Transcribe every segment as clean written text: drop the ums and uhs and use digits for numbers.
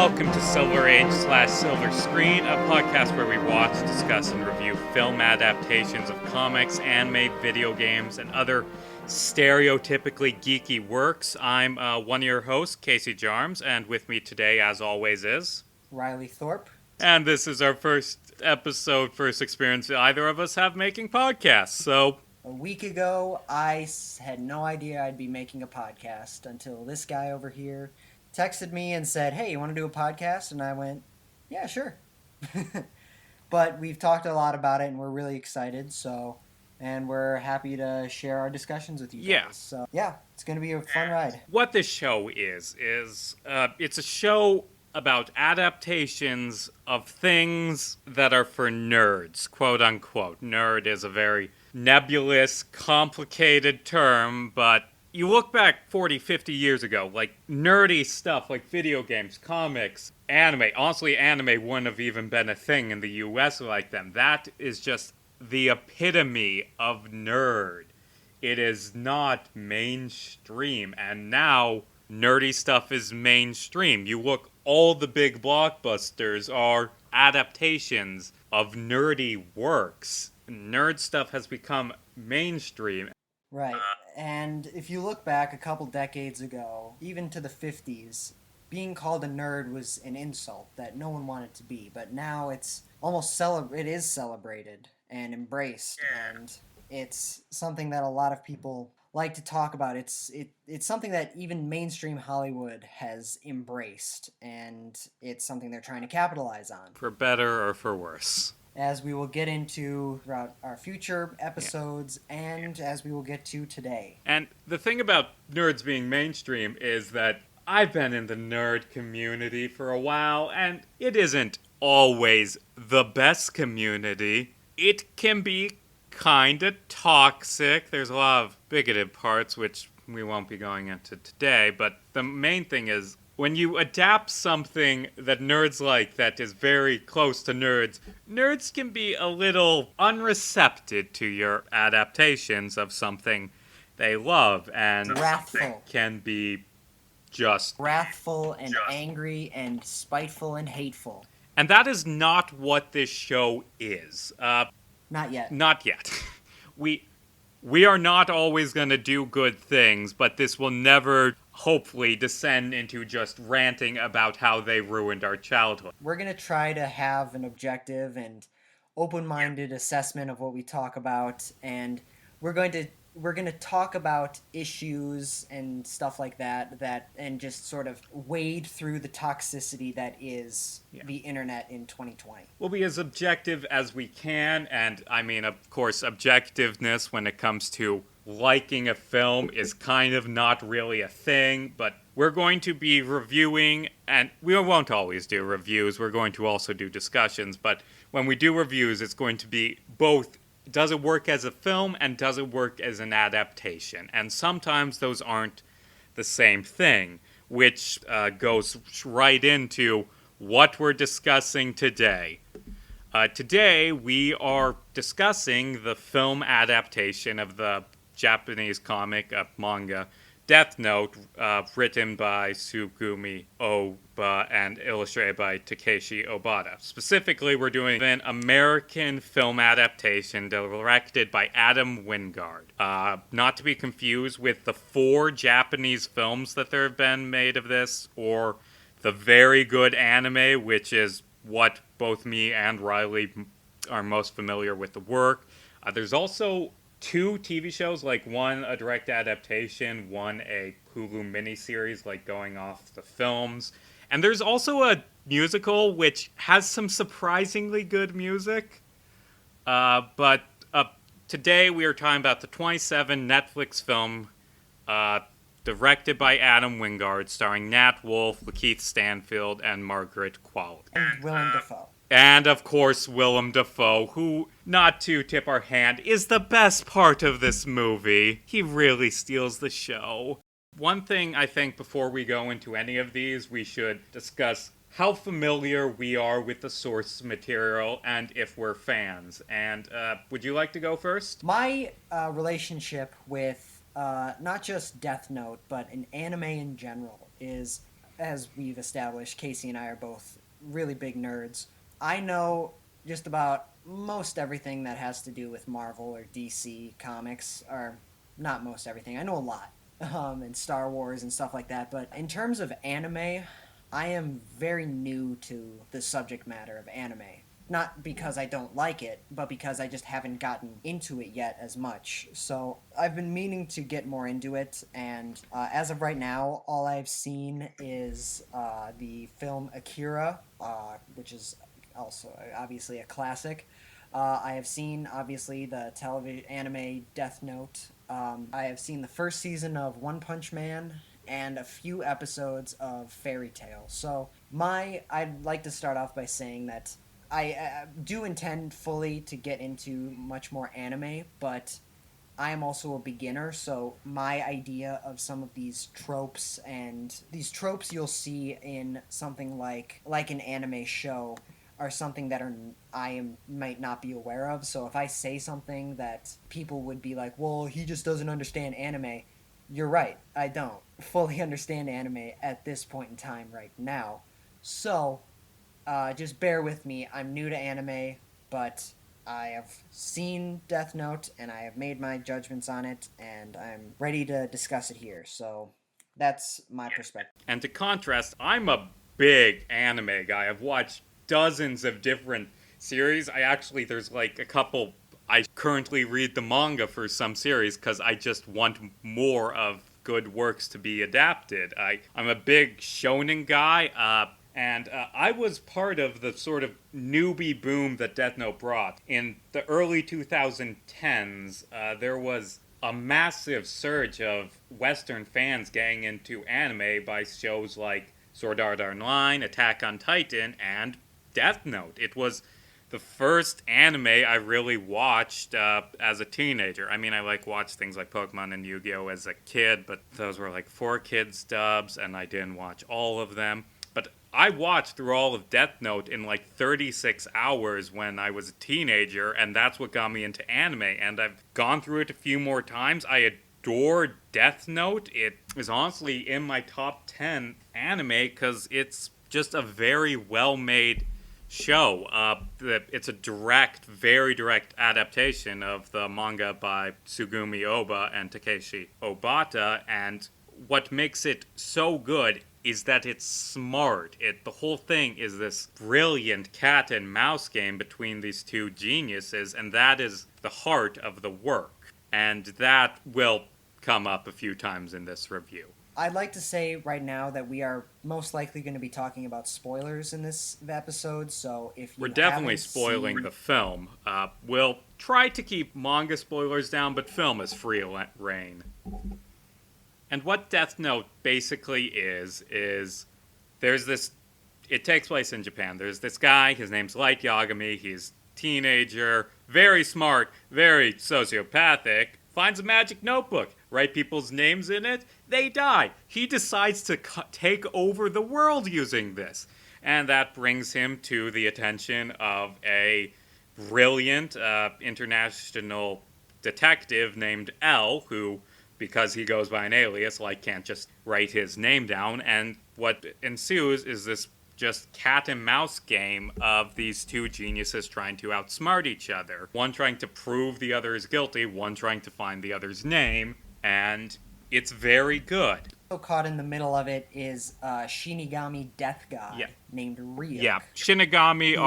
welcome to Silver Age / Silver Screen, a podcast where we watch, discuss, and review film adaptations of comics, anime, video games, and other stereotypically geeky works. I'm one of your hosts, Casey Jarmes, and with me today, as always, is Riley Thorpe. And this is our first experience either of us have making podcasts, so... A week ago, I had no idea I'd be making a podcast until this guy over here texted me and said, "Hey, you want to do a podcast?" And I went, "Yeah, sure." But we've talked a lot about it, and we're really excited, and we're happy to share our discussions with you guys. Yeah. So, yeah, it's going to be a fun ride. What this show is it's a show about adaptations of things that are for nerds, quote unquote. Nerd is a very nebulous, complicated term, but you look back 40, 50 years ago, like nerdy stuff like video games, comics, anime. Honestly, anime wouldn't have even been a thing in the US like them. That is just the epitome of nerd. It is not mainstream, and now nerdy stuff is mainstream. You look, all the big blockbusters are adaptations of nerdy works. Nerd stuff has become mainstream. Right. And if you look back a couple decades ago, even to the 50s, being called a nerd was an insult that no one wanted to be. But now it's almost it is celebrated and embraced, and it's something that a lot of people like to talk about. It's something that even mainstream Hollywood has embraced, and it's something they're trying to capitalize on. For better or for worse. As we will get into throughout our future episodes, and as we will get to today. And the thing about nerds being mainstream is that I've been in the nerd community for a while, and it isn't always the best community. It can be kinda toxic. There's a lot of bigoted parts, which we won't be going into today, but the main thing is, when you adapt something that nerds like that is very close to nerds, nerds can be a little unreceptive to your adaptations of something they love, and wrathful. Can be just wrathful and angry and spiteful and hateful. And that is not what this show is. Not yet. Not yet. We are not always going to do good things, but this will never, hopefully, descend into just ranting about how they ruined our childhood. We're going to try to have an objective and open-minded assessment of what we talk about, and we're going to talk about issues and stuff like that and just sort of wade through the toxicity that is the internet in 2020. We'll be as objective as we can, and I mean, of course, objectiveness when it comes to liking a film is kind of not really a thing, but we're going to be reviewing, and we won't always do reviews, we're going to also do discussions, but when we do reviews, it's going to be both, does it work as a film and does it work as an adaptation? And sometimes those aren't the same thing, which goes right into what we're discussing today. Today we are discussing the film adaptation of the Japanese comic manga Death Note, written by Tsugumi Ohba and illustrated by Takeshi Obata. Specifically, we're doing an American film adaptation directed by Adam Wingard. Not to be confused with the 4 Japanese films that there have been made of this, or the very good anime, which is what both me and Riley are most familiar with the work. There's also 2 TV shows, like one a direct adaptation, one a Hulu miniseries, like going off the films. And there's also a musical which has some surprisingly good music. But today we are talking about the 2007 Netflix film directed by Adam Wingard, starring Nat Wolff, Lakeith Stanfield, and Margaret Qualley. And Willem Dafoe. And, of course, Willem Dafoe, who, not to tip our hand, is the best part of this movie. He really steals the show. One thing I think before we go into any of these, we should discuss how familiar we are with the source material and if we're fans. And would you like to go first? My relationship with not just Death Note, but an anime in general is as we've established, Casey and I are both really big nerds. I know just about most everything that has to do with Marvel or DC comics, or not most everything. I know a lot, and Star Wars and stuff like that. But in terms of anime, I am very new to the subject matter of anime. Not because I don't like it, but because I just haven't gotten into it yet as much. So I've been meaning to get more into it, and as of right now, all I've seen is the film Akira, which is also obviously a classic. I have seen obviously the television anime Death Note. I have seen the first season of One Punch Man and a few episodes of Fairy Tail. So I'd like to start off by saying that I do intend fully to get into much more anime, but I am also a beginner, so my idea of some of these tropes and these tropes you'll see in something like an anime show are something that might not be aware of. So if I say something that people would be like, "Well, he just doesn't understand anime." You're right. I don't fully understand anime at this point in time right now. So, just bear with me. I'm new to anime, but I have seen Death Note and I have made my judgments on it, and I'm ready to discuss it here. So that's my perspective. And to contrast, I'm a big anime guy. I've watched dozens of different series. There's like a couple. I currently read the manga for some series because I just want more of good works to be adapted. I'm a big shonen guy, and I was part of the sort of newbie boom that Death Note brought. In the early 2010s, there was a massive surge of Western fans getting into anime by shows like Sword Art Online, Attack on Titan, and Death Note. It was the first anime I really watched as a teenager. I mean, watched things like Pokemon and Yu-Gi-Oh! As a kid, but those were like 4Kids dubs, and I didn't watch all of them. But I watched through all of Death Note in like 36 hours when I was a teenager, and that's what got me into anime. And I've gone through it a few more times. I adore Death Note. It is honestly in my top 10 anime because it's just a very well-made show. It's a very direct adaptation of the manga by Tsugumi Oba and Takeshi Obata, and what makes it so good is that it's smart. The whole thing is this brilliant cat and mouse game between these two geniuses, and that is the heart of the work. And that will come up a few times in this review. I'd like to say right now that we are most likely going to be talking about spoilers in this episode, so if you We're definitely haven't spoiling seen... the film. We'll try to keep manga spoilers down, but film is free reign. And what Death Note basically is there's this... It takes place in Japan. There's this guy, his name's Light Yagami, he's a teenager, very smart, very sociopathic, finds a magic notebook, write people's names in it, they die. He decides to take over the world using this. And that brings him to the attention of a brilliant international detective named L, who, because he goes by an alias, can't just write his name down. And what ensues is this just cat and mouse game of these two geniuses trying to outsmart each other. One trying to prove the other is guilty, one trying to find the other's name, and it's very good. So caught in the middle of it is Shinigami Death God named Ryuk. Yeah, Shinigami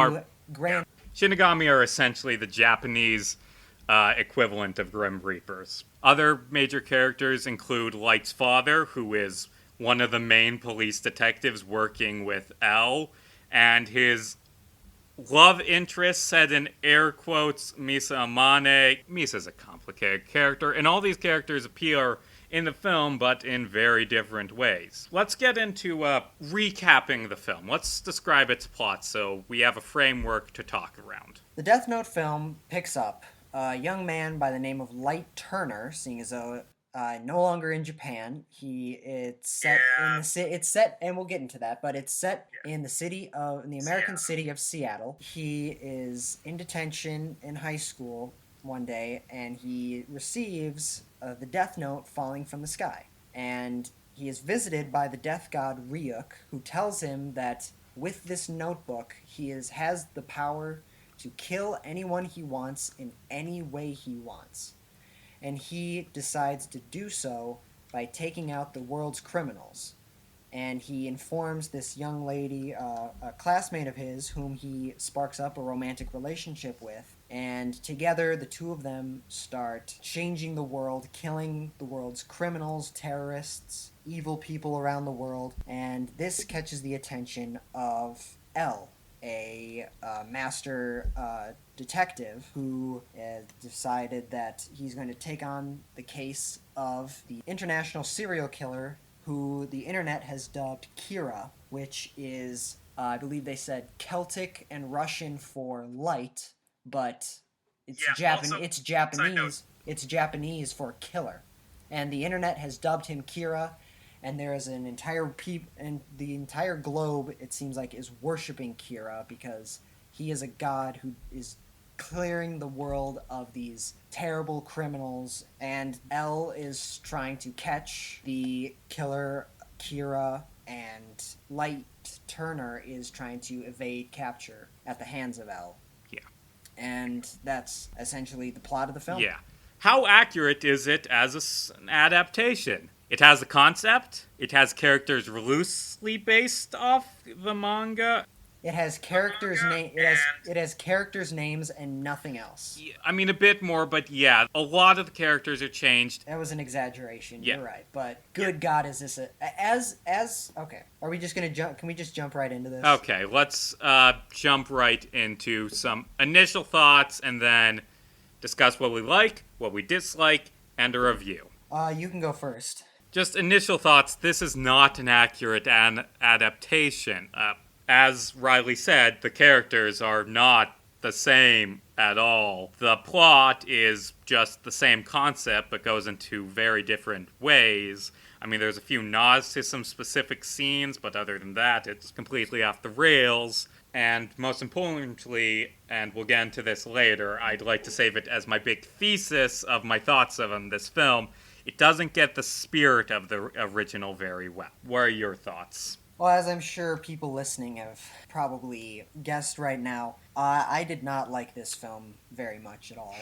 are essentially the Japanese equivalent of Grim Reapers. Other major characters include Light's father, who is one of the main police detectives working with L, and his love interest, said in air quotes, Misa Amane. Misa's a complicated character, and all these characters appear in the film, but in very different ways. Let's get into recapping the film. Let's describe its plot so we have a framework to talk around. The Death Note film picks up a young man by the name of Light Turner, seeing as though no longer in Japan. It's set, and we'll get into that, but it's set in the American city of Seattle. He is in detention in high school one day, and he receives the Death Note falling from the sky, and he is visited by the death god Ryuk, who tells him that with this notebook, has the power to kill anyone he wants in any way he wants. And he decides to do so by taking out the world's criminals. And he informs this young lady, a classmate of his, whom he sparks up a romantic relationship with. And together, the two of them start changing the world, killing the world's criminals, terrorists, evil people around the world. And this catches the attention of L, a master detective who decided that he's going to take on the case of the international serial killer who the internet has dubbed Kira, which is, I believe they said Celtic and Russian for light, but it's it's Japanese. It's Japanese for killer, and the internet has dubbed him Kira. And there is an entire and the entire globe, it seems like, is worshiping Kira because he is a god who is clearing the world of these terrible criminals. And L is trying to catch the killer Kira, and Light Turner is trying to evade capture at the hands of L. Yeah. And that's essentially the plot of the film. Yeah. How accurate is it as an adaptation? It has a concept. It has characters loosely based off the manga. It has characters' it has characters' names and nothing else. I mean, a bit more, but yeah, a lot of the characters are changed. That was an exaggeration. Yeah. You're right, but good God, is this okay? Are we just gonna jump? Can we just jump right into this? Okay, let's jump right into some initial thoughts, and then discuss what we like, what we dislike, and a review. You can go first. Just initial thoughts. This is not an accurate adaptation. As Riley said, the characters are not the same at all. The plot is just the same concept, but goes into very different ways. I mean, there's a few nods to some specific scenes, but other than that, it's completely off the rails. And most importantly, and we'll get into this later, I'd like to save it as my big thesis of my thoughts on this film. It doesn't get the spirit of the original very well. What are your thoughts? Well, as I'm sure people listening have probably guessed right now, I did not like this film very much at all.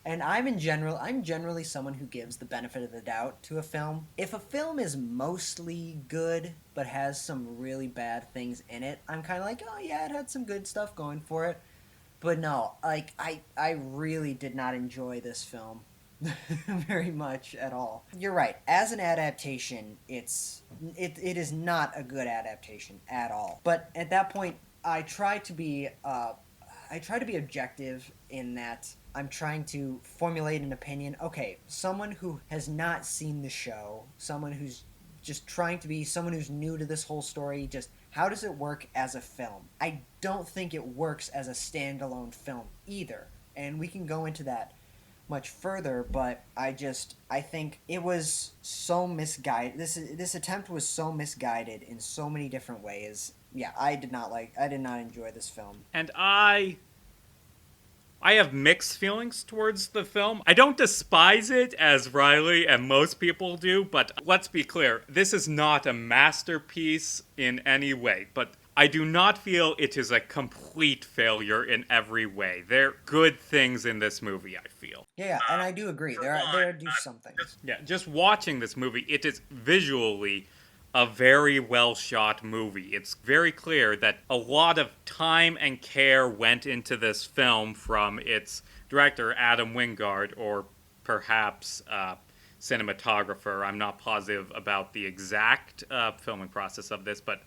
And I'm generally someone who gives the benefit of the doubt to a film. If a film is mostly good but has some really bad things in it, I'm kind of like, oh yeah, it had some good stuff going for it. But no, like I really did not enjoy this film very much at all. You're right. As an adaptation, it is not a good adaptation at all. But at that point, I try to be objective in that I'm trying to formulate an opinion. Okay, someone who has not seen the show, someone who's just trying to be someone who's new to this whole story, just how does it work as a film? I don't think it works as a standalone film either. And we can go into that much further, but I think it was so misguided. This attempt was so misguided in so many different ways. Yeah, I did not enjoy this film. And I have mixed feelings towards the film. I don't despise it as Riley and most people do, but let's be clear, this is not a masterpiece in any way, but I do not feel it is a complete failure in every way. There are good things in this movie, I feel. Yeah, and I do agree. There do some things. Yeah, just watching this movie, it is visually a very well shot movie. It's very clear that a lot of time and care went into this film from its director, Adam Wingard, or perhaps cinematographer. I'm not positive about the exact filming process of this, but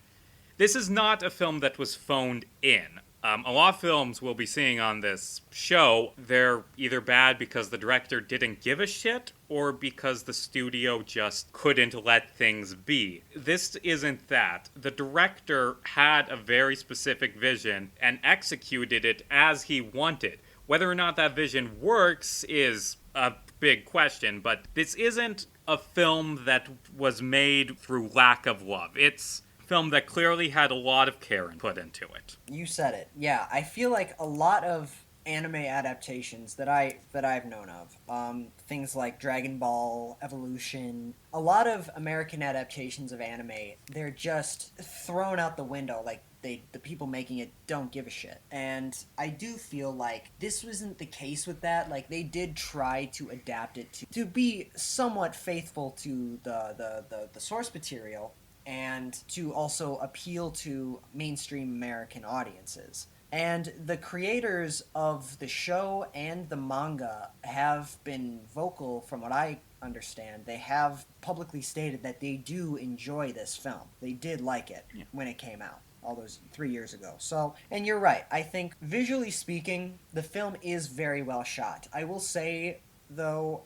this is not a film that was phoned in. A lot of films we'll be seeing on this show, they're either bad because the director didn't give a shit or because the studio just couldn't let things be. This isn't that. The director had a very specific vision and executed it as he wanted. Whether or not that vision works is a big question, but this isn't a film that was made through lack of love. It's film that clearly had a lot of care put into it. You said it. Yeah, I feel like a lot of anime adaptations that I've known of. Things like Dragon Ball, Evolution, a lot of American adaptations of anime, they're just thrown out the window. Like the people making it don't give a shit. And I do feel like this wasn't the case with that. Like they did try to adapt it to be somewhat faithful to the source material and to also appeal to mainstream American audiences. And the creators of the show and the manga have been vocal, from what I understand. They have publicly stated that they do enjoy this film. They did like it when it came out all those 3 years ago. So, and you're right. I think visually speaking, the film is very well shot. I will say, though,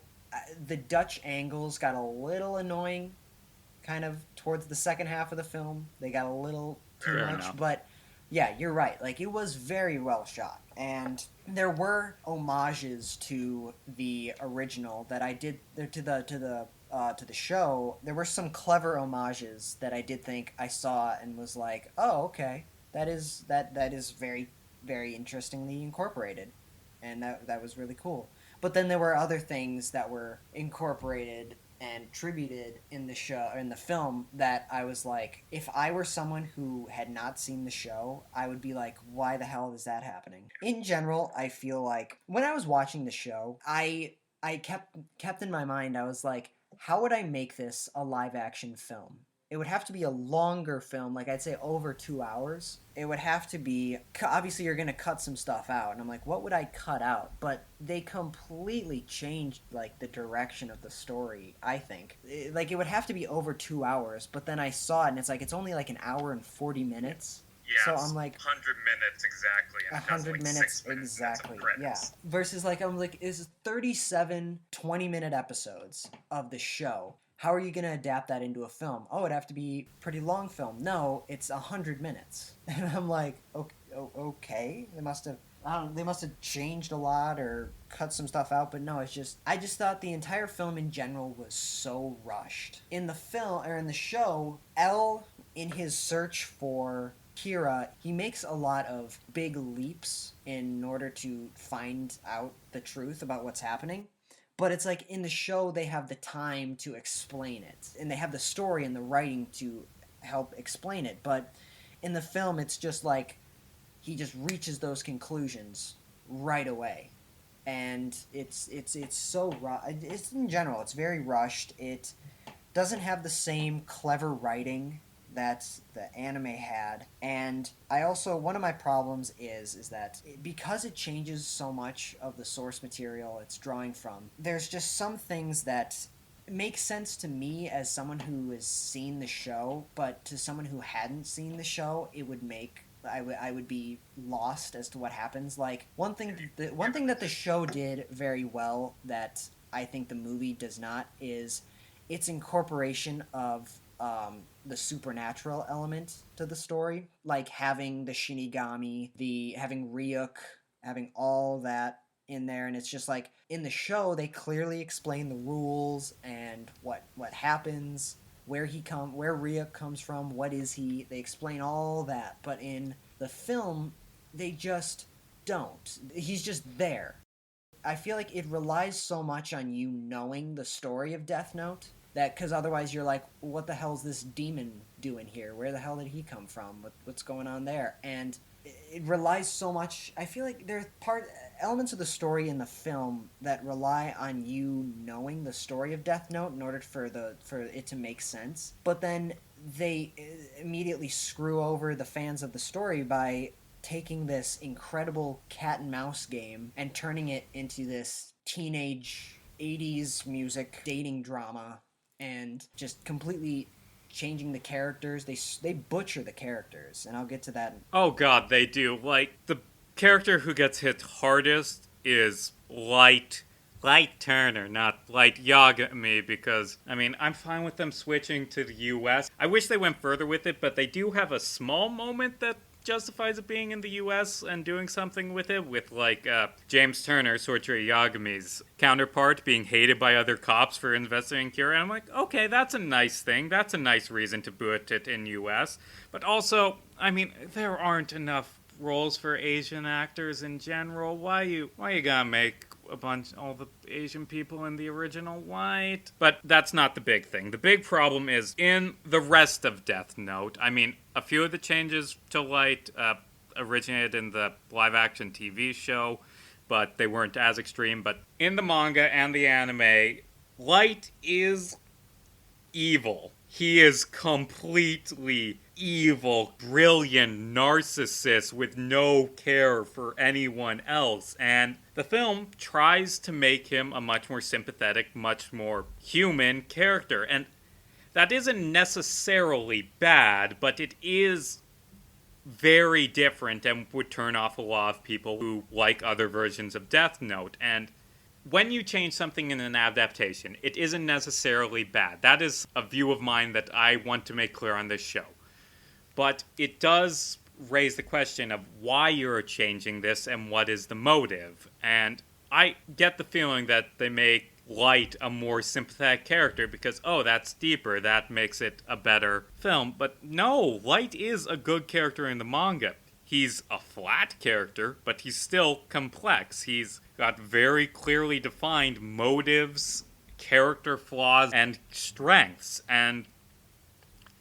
the Dutch angles got a little annoying kind of towards the second half of the film. They got a little too Fair much, enough. but yeah, you're right. Like it was very well shot, and there were homages to the original that I did to the show. There were some clever homages that I did think I saw and was like, oh, okay, that is very interestingly incorporated, and that was really cool. But then there were other things that were incorporated and tributed in the show, in the film, that I was like, if I were someone who had not seen the show, I would be like, why the hell is that happening? In general, I feel like when I was watching the show, I kept in my mind, I was like, how would I make this a live action film? It would have to be a longer film, like I'd say over 2 hours. It would have to be, obviously you're gonna cut some stuff out, and I'm like, what would I cut out? But they completely changed like the direction of the story. I think like it would have to be over 2 hours, but then I saw it and it's like it's only like an hour and 40 minutes. So Yes, I'm like, 100 minutes exactly, and a it does hundred like minutes 6 minutes exactly, of yeah. credits. Versus like I'm like, is 37 20-minute episodes of the show. How are you gonna adapt that into a film? Oh, it'd have to be pretty long film. No, it's 100 minutes, and I'm like, okay, okay. They must have. I don't. They must have changed a lot or cut some stuff out, but no, it's just. I just thought the entire film in general was so rushed. In the film or in the show, L, in his search for Kira, he makes a lot of big leaps in order to find out the truth about what's happening. But it's like in the show, they have the time to explain it, and they have the story and the writing to help explain it. But in the film, it's just like he just reaches those conclusions right away, and it's so it's in general, it's very rushed. It doesn't have the same clever writing that the anime had. And I also, one of my problems is that because it changes so much of the source material it's drawing from, there's just some things that make sense to me as someone who has seen the show, but to someone who hadn't seen the show, it would make I would be lost as to what happens. Like one thing that the show did very well that I think the movie does not is its incorporation of the supernatural element to the story, like having the Shinigami, the having Ryuk, having all that in there. And it's just like in the show they clearly explain the rules and what happens, where Ryuk comes from, what is he. They explain all that, but in the film they just don't. He's just there. I feel like it relies so much on you knowing the story of Death Note that, because otherwise you're like, what the hell is this demon doing here? Where the hell did he come from? What's going on there? And it relies so much. I feel like there are elements of the story in the film that rely on you knowing the story of Death Note in order for it to make sense. But then they immediately screw over the fans of the story by taking this incredible cat and mouse game and turning it into this teenage 80s music dating drama, and just completely changing the characters. They butcher the characters, and I'll get to that. Oh god, they do. Like, the character who gets hit hardest is Light Turner, not Light Yagami, because, I mean, I'm fine with them switching to the US. I wish they went further with it, but they do have a small moment that justifies it being in the US and doing something with it, with, like, James Turner, Sorcerer Yagami's counterpart, being hated by other cops for investigating Kira. And I'm like, okay, that's a nice thing. That's a nice reason to put it in US. But also, I mean, there aren't enough roles for Asian actors in general. Why you gotta make all the Asian people in the original white? But that's not the big thing. The big problem is in the rest of Death Note. I mean, a few of the changes to light originated in the live action TV show, but they weren't as extreme. But in the manga and the anime, Light is evil. He is completely evil, brilliant narcissist with no care for anyone else. And the film tries to make him a much more sympathetic, much more human character. And that isn't necessarily bad, but it is very different and would turn off a lot of people who like other versions of Death Note. And when you change something in an adaptation, it isn't necessarily bad. That is a view of mine that I want to make clear on this show. But it does raise the question of why you're changing this and what is the motive. And I get the feeling that they make Light a more sympathetic character because, oh, that's deeper, that makes it a better film. But no, Light is a good character in the manga. He's a flat character, but he's still complex. He's got very clearly defined motives, character flaws, and strengths. And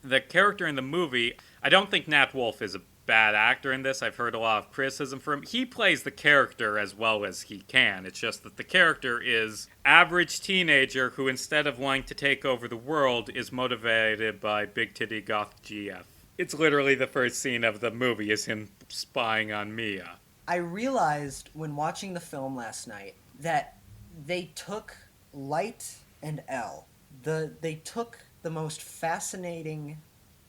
the character in the movie, I don't think Nat Wolff is a bad actor in this. I've heard a lot of criticism for him. He plays the character as well as he can. It's just that the character is average teenager who, instead of wanting to take over the world, is motivated by big titty goth GF. It's literally the first scene of the movie is him spying on Mia. I realized when watching the film last night that they took Light and L. They took the most fascinating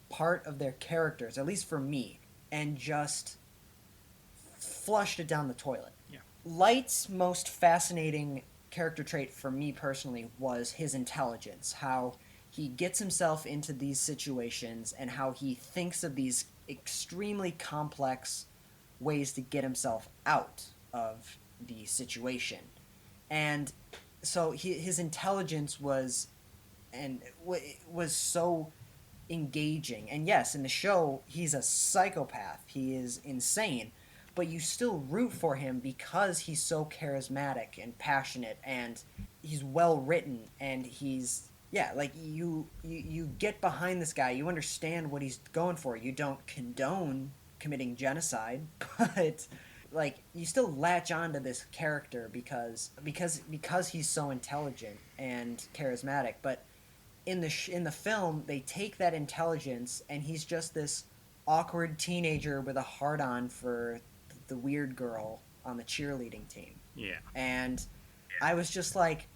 part of their characters, at least for me, and just flushed it down the toilet. Yeah. Light's most fascinating character trait for me personally was his intelligence, how he gets himself into these situations and how he thinks of these extremely complex ways to get himself out of the situation. And so his intelligence was so engaging. And yes, in the show, he's a psychopath. He is insane. But you still root for him because he's so charismatic and passionate and he's well written and he's... Yeah, like, you get behind this guy. You understand what he's going for. You don't condone committing genocide, but, like, you still latch on to this character because he's so intelligent and charismatic. But in the film, they take that intelligence, and he's just this awkward teenager with a hard-on for the weird girl on the cheerleading team. Yeah. And I was just like...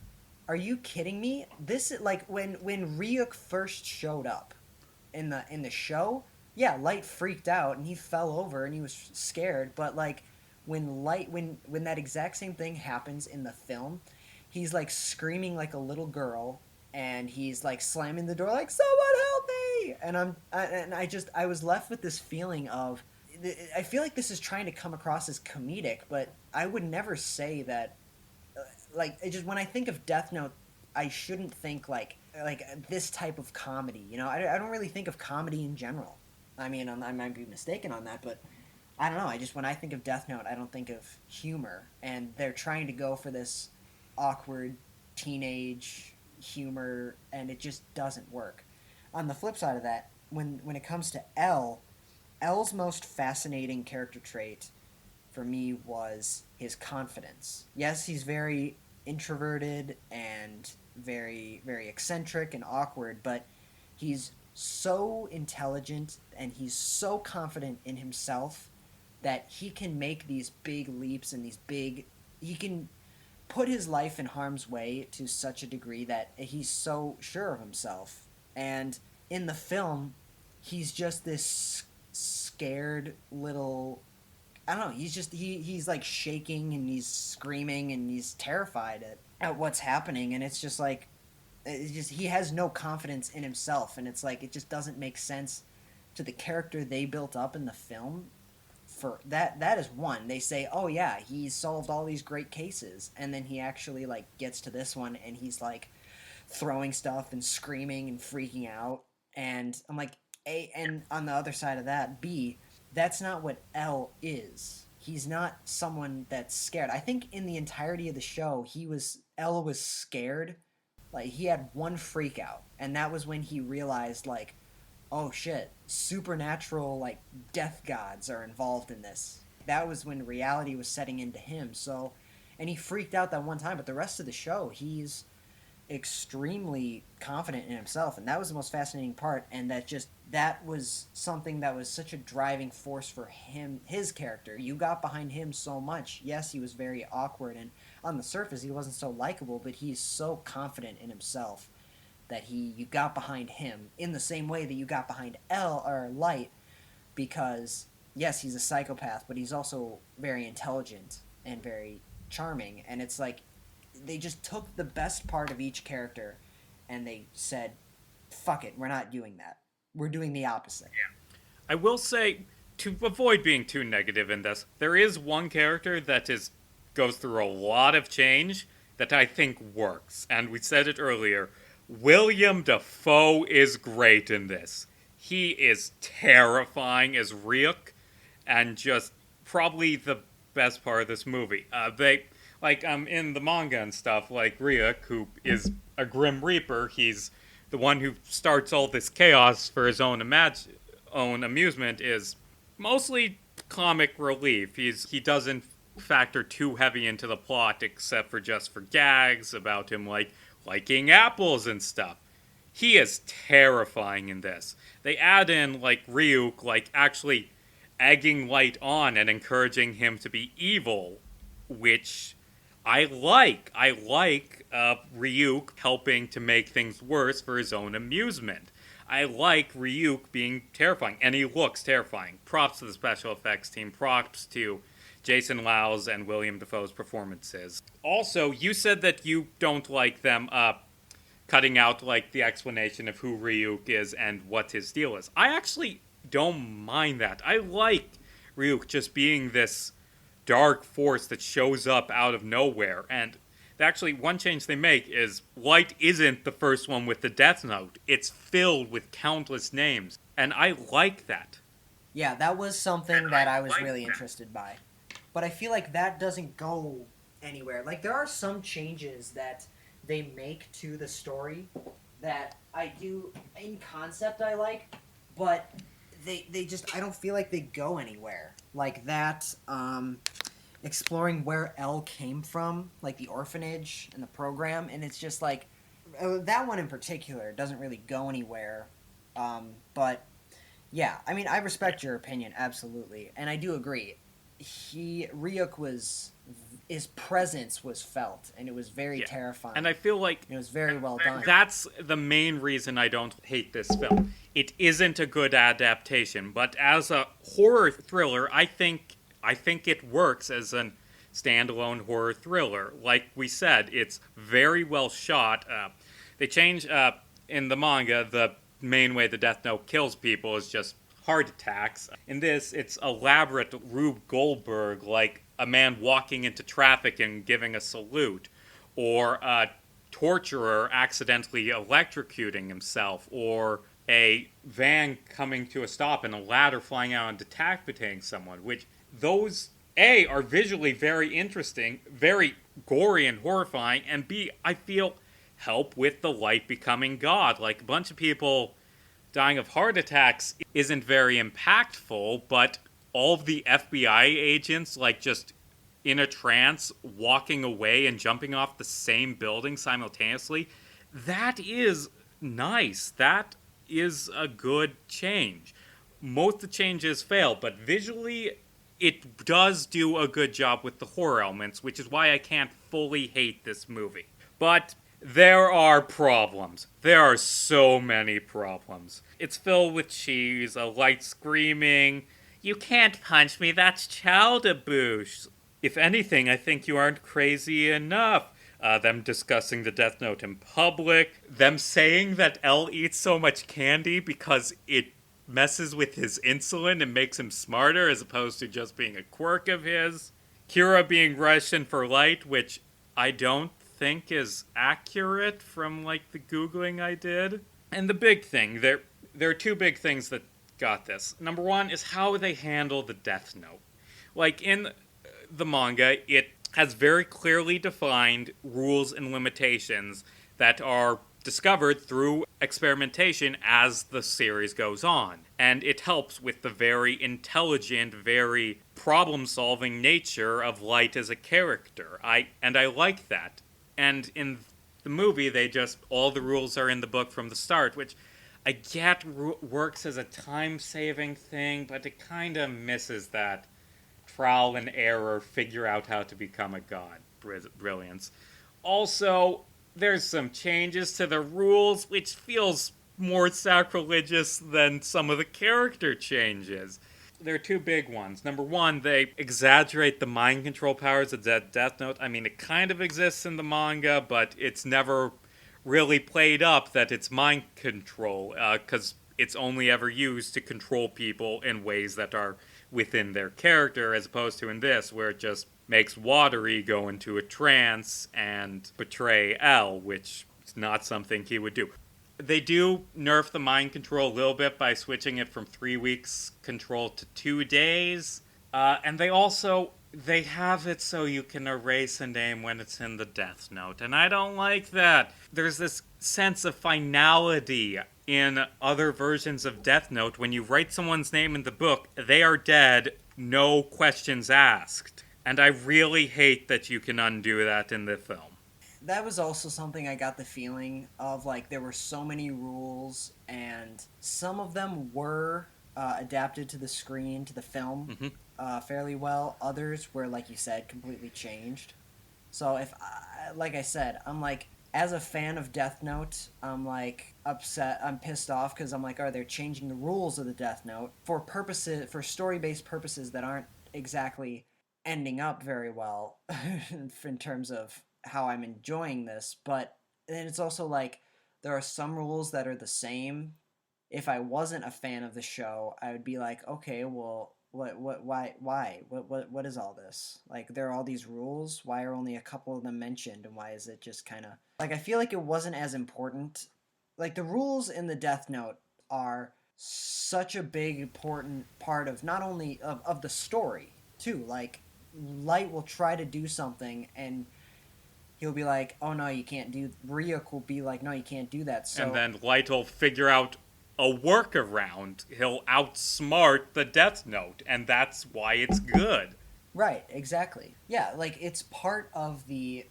Are you kidding me? This is like when Ryuk first showed up in the show. Yeah, Light freaked out and he fell over and he was scared. But like when that exact same thing happens in the film, he's like screaming like a little girl and he's like slamming the door like someone help me. And I was left with this feeling of I feel like this is trying to come across as comedic, but I would never say that. Like, it just when I think of Death Note, I shouldn't think like this type of comedy. You know, I don't really think of comedy in general. I mean, I might be mistaken on that, but I don't know. When I think of Death Note, I don't think of humor, and they're trying to go for this awkward teenage humor, and it just doesn't work. On the flip side of that, when it comes to L's most fascinating character trait for me was his confidence. Yes, he's very introverted and very, very eccentric and awkward, but he's so intelligent and he's so confident in himself that he can make these big leaps and he can put his life in harm's way to such a degree that he's so sure of himself. And in the film, he's just this scared little... I don't know, he's like shaking and he's screaming and he's terrified at what's happening, and it's just like, he has no confidence in himself, and it's like, it just doesn't make sense to the character they built up in the film. For that is one. They say, oh yeah, he's solved all these great cases, and then he actually like gets to this one and he's like throwing stuff and screaming and freaking out, and I'm like, A, and on the other side of that, B, that's not what L is. He's not someone that's scared. I think in the entirety of the show, L was scared. Like he had one freak out, and that was when he realized like, oh shit, supernatural like death gods are involved in this. That was when reality was setting into him. So, and he freaked out that one time, but the rest of the show, he's extremely confident in himself, and that was the most fascinating part. And that was something that was such a driving force for him, his character. You got behind him so much. Yes, he was very awkward, and on the surface he wasn't so likable, but he's so confident in himself that you got behind him in the same way that you got behind L or Light, because yes, he's a psychopath, but he's also very intelligent and very charming. And it's like they just took the best part of each character and they said, fuck it, we're not doing that. We're doing the opposite. I will say, to avoid being too negative in this, there is one character that goes through a lot of change that I think works. And we said it earlier, William Dafoe is great in this. He is terrifying as Ryuk, and just probably the best part of this movie. In the manga and stuff, like Ryuk, who is a Grim Reaper, he's the one who starts all this chaos for his own amusement, is mostly comic relief. He doesn't factor too heavy into the plot, except for gags about him liking apples and stuff. He is terrifying in this. They add in Ryuk actually egging Light on and encouraging him to be evil, which I like. I like Ryuk helping to make things worse for his own amusement. I like Ryuk being terrifying, and he looks terrifying. Props to the special effects team. Props to Jason Lau's and William Dafoe's performances. Also, you said that you don't like them cutting out the explanation of who Ryuk is and what his deal is. I actually don't mind that. I like Ryuk just being this dark force that shows up out of nowhere. And actually, one change they make is Light isn't the first one with the Death Note. It's filled with countless names. And I like that. Yeah, that was something that I was really interested by. But I feel like that doesn't go anywhere. Like, there are some changes that they make to the story that I do, in concept, I like, but they just, I don't feel like they go anywhere. Like that, exploring where L came from, like the orphanage and the program, and it's just like, that one in particular doesn't really go anywhere. But yeah, I mean, I respect your opinion, absolutely, and I do agree. Ryuk his presence was felt, and it was very terrifying. And I feel like it was very well done. That's the main reason I don't hate this film. It isn't a good adaptation, but as a horror thriller, I think it works as a standalone horror thriller. Like we said, it's very well shot. They change in the manga, the main way the Death Note kills people is just heart attacks. In this, it's elaborate Rube Goldberg, like a man walking into traffic and giving a salute, or a torturer accidentally electrocuting himself, or a van coming to a stop and a ladder flying out and decapitating someone, which those, A, are visually very interesting, very gory and horrifying, and B, I feel help with the Light becoming God. Like, a bunch of people dying of heart attacks isn't very impactful, but all of the FBI agents, just in a trance, walking away and jumping off the same building simultaneously, that is nice. That is a good change. Most of the changes fail, but visually, it does do a good job with the horror elements, which is why I can't fully hate this movie. But there are problems. There are so many problems. It's filled with cheese, a Light screaming, "You can't punch me, that's child abuse." If anything, I think you aren't crazy enough. Them discussing the Death Note in public. Them saying that L eats so much candy because it messes with his insulin and makes him smarter as opposed to just being a quirk of his. Kira being Russian for Light, which I don't think is accurate from the Googling I did. And the big thing, there are two big things that got this. Number one is how they handle the Death Note. Like, in the manga, it has very clearly defined rules and limitations that are discovered through experimentation as the series goes on. And it helps with the very intelligent, very problem-solving nature of Light as a character. I like that. And in the movie, all the rules are in the book from the start, which I get works as a time-saving thing, but it kind of misses that trial and error, figure out how to become a god brilliance. Also, there's some changes to the rules, which feels more sacrilegious than some of the character changes. There are two big ones. Number one, they exaggerate the mind control powers of Death Note. I mean, it kind of exists in the manga, but it's never really played up that it's mind control, because it's only ever used to control people in ways that are within their character, as opposed to in this, where it just makes Watery go into a trance and betray L, which is not something he would do. They do nerf the mind control a little bit by switching it from 3 weeks control to 2 days. And they have it so you can erase a name when it's in the Death Note. And I don't like that. There's this sense of finality in other versions of Death Note. When you write someone's name in the book, they are dead, no questions asked. And I really hate that you can undo that in the film. That was also something I got the feeling of, like, there were so many rules, and some of them were adapted to the screen, to the film, fairly well. Others were, like you said, completely changed. So like I said, I'm like, as a fan of Death Note, I'm like upset, I'm pissed off, because I'm like, they're changing the rules of the Death Note for story-based purposes that aren't exactly ending up very well in terms of how I'm enjoying this. But then it's also like, there are some rules that are the same. If I wasn't a fan of the show, I would be like, okay, well, why, what is all this? Like, there are all these rules, why are only a couple of them mentioned, and why is it just kind of, like, I feel like it wasn't as important. Like, the rules in the Death Note are such a big, important part of not only of the story, too. Like, Light will try to do something, and he'll be like, oh no, you can't do, Ryuk will be like, no, you can't do that. So, and then Light will figure out a workaround. He'll outsmart the Death Note, and that's why it's good. Right, exactly. Yeah, like, it's part of the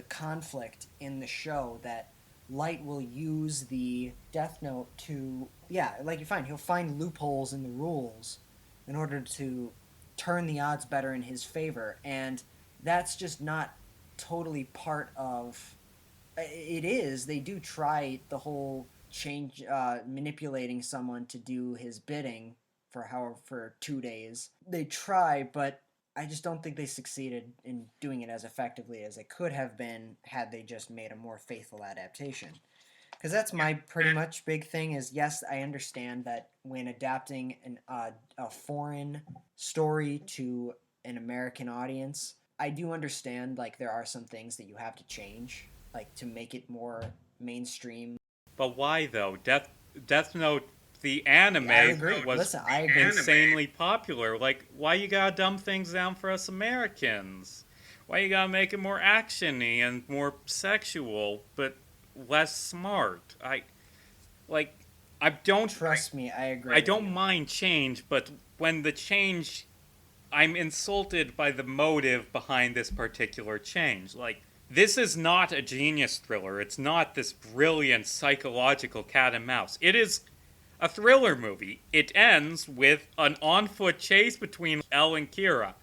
conflict in the show that Light will use the Death Note to, yeah, like, he'll find loopholes in the rules in order to turn the odds better in his favor, and that's just not totally part of it. Is they do try the whole change, manipulating someone to do his bidding for 2 days. They try, but I just don't think they succeeded in doing it as effectively as it could have been had they just made a more faithful adaptation. Because that's my pretty much big thing is, yes, I understand that when adapting a foreign story to an American audience, I do understand, like, there are some things that you have to change, like, to make it more mainstream. But why, though? Death Note, the anime, I agree. was Listen, I agree. insanely popular. Like, why you gotta dumb things down for us Americans? Why you gotta make it more action-y and more sexual, but less smart? Trust me, I agree. I don't mind change, but when the change, I'm insulted by the motive behind this particular change. Like, this is not a genius thriller. It's not this brilliant psychological cat and mouse. It is a thriller movie. It ends with an on-foot chase between Elle and Kira,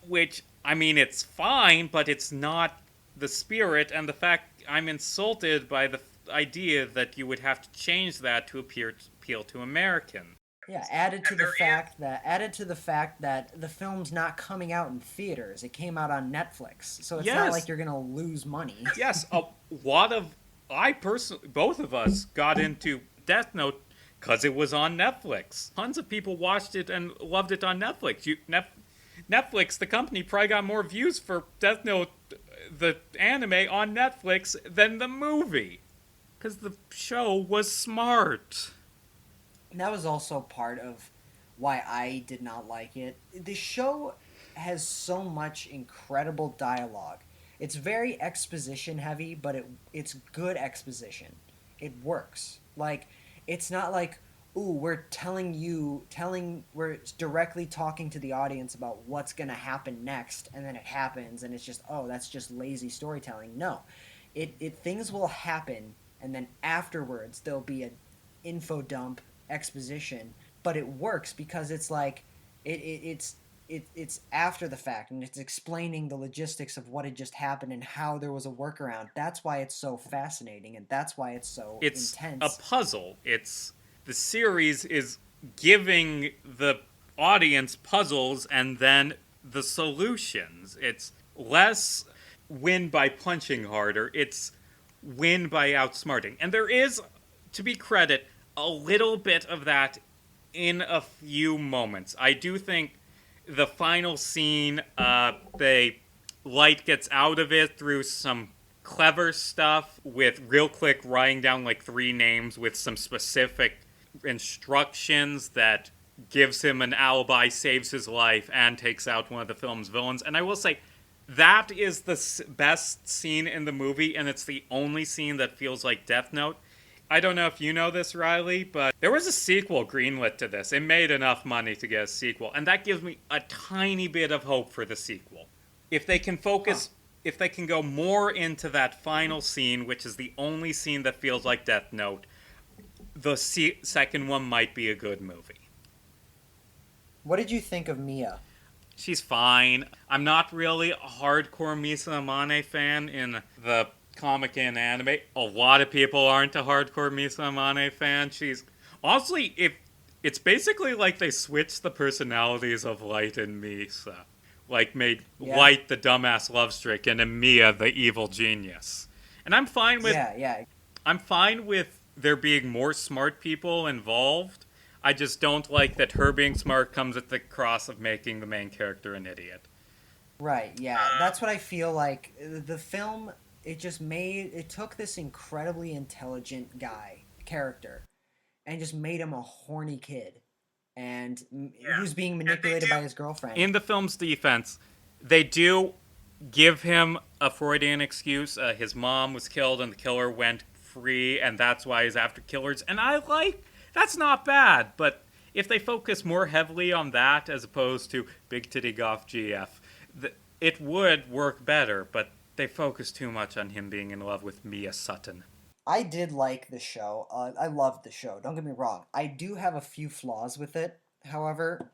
which, I mean, it's fine, but it's not the spirit, and the fact I'm insulted by the idea that you would have to change that to appeal to Americans. Yeah, added to the fact that the film's not coming out in theaters. It came out on Netflix. So it's not like you're going to lose money. Yes, a lot of both of us got into Death Note because it was on Netflix. Tons of people watched it and loved it on Netflix. Netflix, the company, probably got more views for Death Note, the anime, on Netflix than the movie. Because the show was smart. that was also part of why I did not like it. The show has so much incredible dialogue. It's very exposition heavy, but it's good exposition. It works. Like it's not like, ooh, we're directly talking to the audience about what's going to happen next, and then it happens and it's just, oh, that's just lazy storytelling. No. It things will happen, and then afterwards there'll be a info dump exposition, but it works because it's like it's after the fact, and it's explaining the logistics of what had just happened and how there was a workaround. That's why it's so fascinating, and that's why it's so It's a intense. puzzle. It's the series is giving the audience puzzles and then the solutions. It's less win by punching harder. It's win by outsmarting. And there is, to be credit, a little bit of that in a few moments. I do think the final scene, they Light gets out of it through some clever stuff with real quick writing down like three names with some specific instructions that gives him an alibi, saves his life, and takes out one of the film's villains. And I will say, that is the best scene in the movie, and it's the only scene that feels like Death Note. I don't know if you know this, Riley, but there was a sequel greenlit to this. It made enough money to get a sequel, and that gives me a tiny bit of hope for the sequel. If they can Huh. focus, if they can go more into that final scene, which is the only scene that feels like Death Note, the second one might be a good movie. What did you think of Mia? She's fine. I'm not really a hardcore Misa Amane fan in the comic and anime. A lot of people aren't a hardcore Misa Amane fan. She's honestly, if it's basically like they switched the personalities of Light and Misa, like made Yeah, Light the dumbass love stricken and Mia the evil genius. And yeah. I'm fine with there being more smart people involved. I just don't like that her being smart comes at the cross of making the main character an idiot. Right, yeah. That's what I feel like. The film, it took this incredibly intelligent character, and just made him a horny kid. And he was being manipulated by his girlfriend. In the film's defense, they do give him a Freudian excuse. His mom was killed and the killer went free, and that's why he's after killers. And I like that's not bad, but if they focus more heavily on that as opposed to Big Titty Goth GF, it would work better. But they focus too much on him being in love with Mia Sutton. I did like the show. I loved the show. Don't get me wrong. I do have a few flaws with it. However,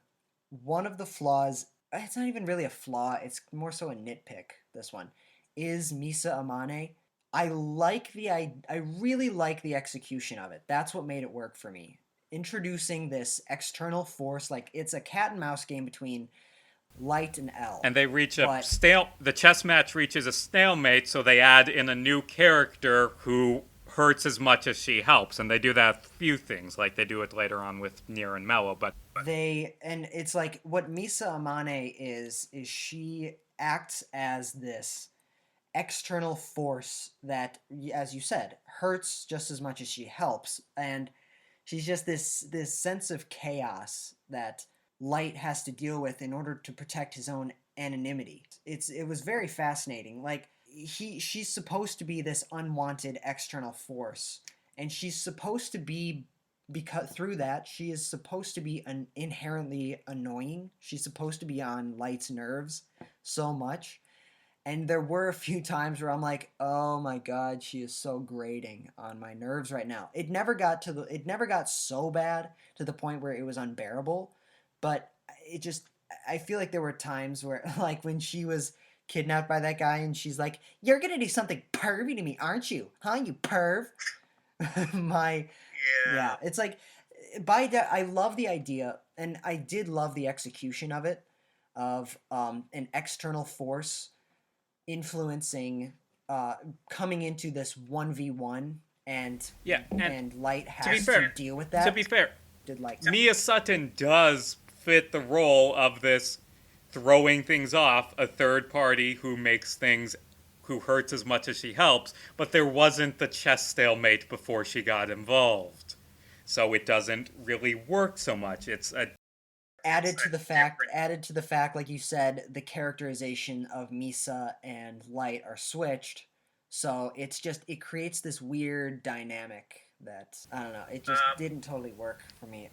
one of the flaws, it's not even really a flaw, it's more so a nitpick, this one, is Misa Amane. I really like the execution of it. That's what made it work for me. Introducing this external force, like it's a cat and mouse game between Light and L. And they reach a But stale. The chess match reaches a stalemate, so they add in a new character who hurts as much as she helps, and they do that with a few things, like they do it later on with Nier and Mello. But and it's like what Misa Amane is she acts as this external force that, as you said, hurts just as much as she helps, and she's just this sense of chaos that Light has to deal with in order to protect his own anonymity. It was very fascinating. Like she's supposed to be this unwanted external force, and she's supposed to be, because through that she is supposed to be inherently annoying. She's supposed to be on Light's nerves so much, and there were a few times where I'm like, "Oh my god, she is so grating on my nerves right now." It never got so bad to the point where it was unbearable, but it just I feel like there were times where like when she was kidnapped by that guy and she's like, "You're going to do something pervy to me, aren't you? Huh, you perv?" my Yeah, it's like I love the idea, and I did love the execution of it, of an external force influencing, coming into this 1v1, and yeah, and Light to be has to fair, deal with to that. be fair, Did like that. Mia Sutton does fit the role of this throwing things off, a third party who makes things, who hurts as much as she helps, but there wasn't the chess stalemate before she got involved. so it doesn't really work so much. It's a Added to the fact, like you said, the characterization of Misa and Light are switched, so it creates this weird dynamic that I don't know. It just didn't totally work for me.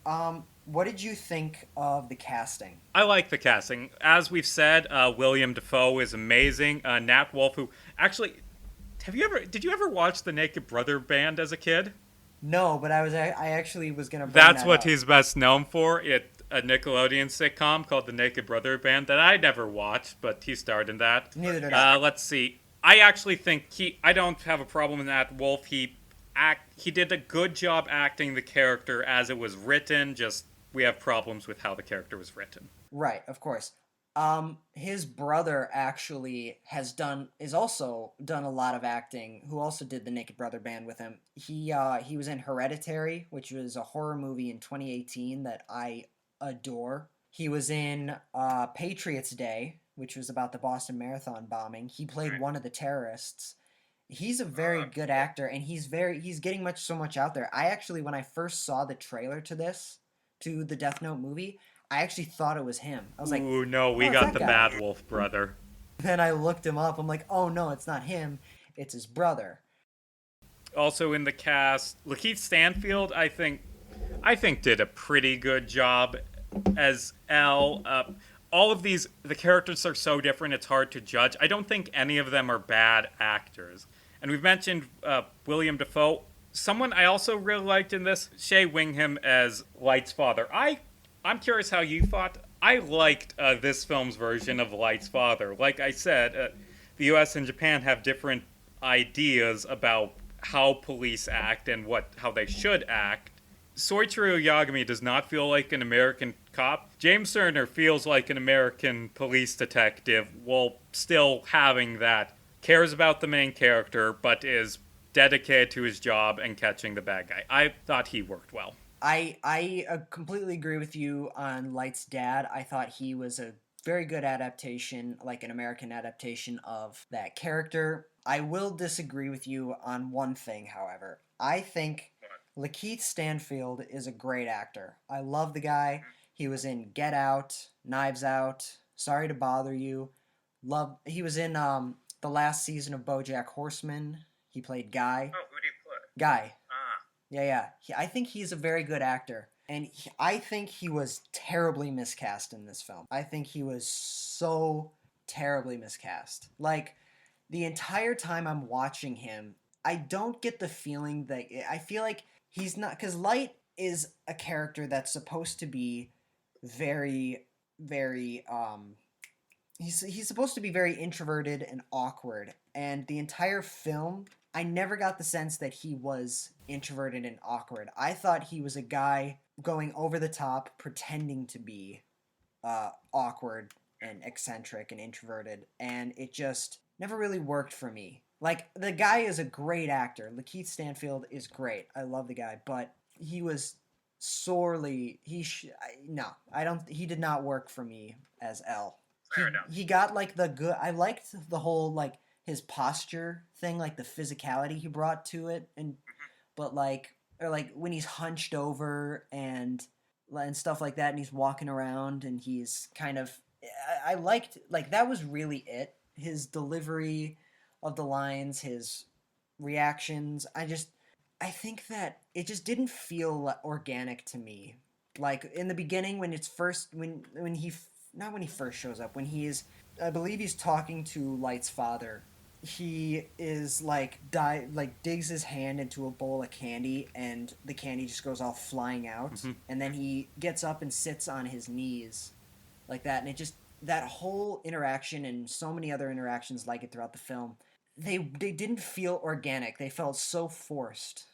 What did you think of the casting? I like the casting. As we've said, William Defoe is amazing. Nat Wolff, who actually, did you ever watch the Naked Brother Band as a kid? No, but I actually was gonna bring That's that what up. he's best known for. A Nickelodeon sitcom called The Naked Brother Band that I never watched, but he starred in that. Neither did I. Let's see. I actually think I don't have a problem with Nat Wolff. He did a good job acting the character as it was written. Just we have problems with how the character was written. Right, of course. His brother actually is also done a lot of acting. Who also did the Naked Brother Band with him? He was in Hereditary, which was a horror movie in 2018 that I adore. He was in Patriots Day, which was about the Boston Marathon bombing. He played one of the terrorists. He's a very good actor, and he's getting so much out there. I actually, when I first saw the trailer to the Death Note movie, I actually thought it was him. I was like, Ooh, no, we oh, it's got that the guy. Bad Wolf brother. Then I looked him up. I'm like, oh no, it's not him. It's his brother. Also in the cast, Lakeith Stanfield, I think did a pretty good job as L. All of the characters are so different, it's hard to judge. I don't think any of them are bad actors. And we've mentioned William Defoe. Someone I also really liked in this, Shea Wingham as Light's father. I'm curious how you thought. I liked this film's version of Light's father. Like I said, the U.S. and Japan have different ideas about how police act and how they should act. Soichiro Yagami does not feel like an American cop. James Turner feels like an American police detective while still having that cares about the main character but is dedicated to his job and catching the bad guy. I thought he worked well. I completely agree with you on Light's dad. I thought he was a very good adaptation, like an American adaptation of that character. I will disagree with you on one thing, however. I think Lakeith Stanfield is a great actor. I love the guy. He was in Get Out, Knives Out, Sorry to Bother You. He was in the last season of BoJack Horseman. He played Guy. Oh, who did he play? Guy. Yeah, yeah. I think he's a very good actor. And I think he was terribly miscast in this film. I think he was so terribly miscast. Like, the entire time I'm watching him, I don't get the feeling that. I feel like he's not. Because Light is a character that's supposed to be very, very. He's supposed to be very introverted and awkward. And the entire film, I never got the sense that he was introverted and awkward. I thought he was a guy going over the top, pretending to be awkward and eccentric and introverted, and it just never really worked for me. Like, the guy is a great actor. Lakeith Stanfield is great. I love the guy, but he was sorely no, I don't. He did not work for me as L. Fair enough. He got like the good. I liked the whole like his posture thing, like the physicality he brought to it, and but like or like when he's hunched over and stuff like that, and he's walking around and he's kind of. I liked like that was really it. His delivery of the lines, his reactions. I think that it just didn't feel organic to me. Like in the beginning, when it's first when he not when he first shows up, when he's I believe he's talking to Light's father. He is like digs his hand into a bowl of candy, and the candy just goes all flying out. Mm-hmm. And then he gets up and sits on his knees like that, and it just that whole interaction and so many other interactions like it throughout the film, they didn't feel organic. They felt so forced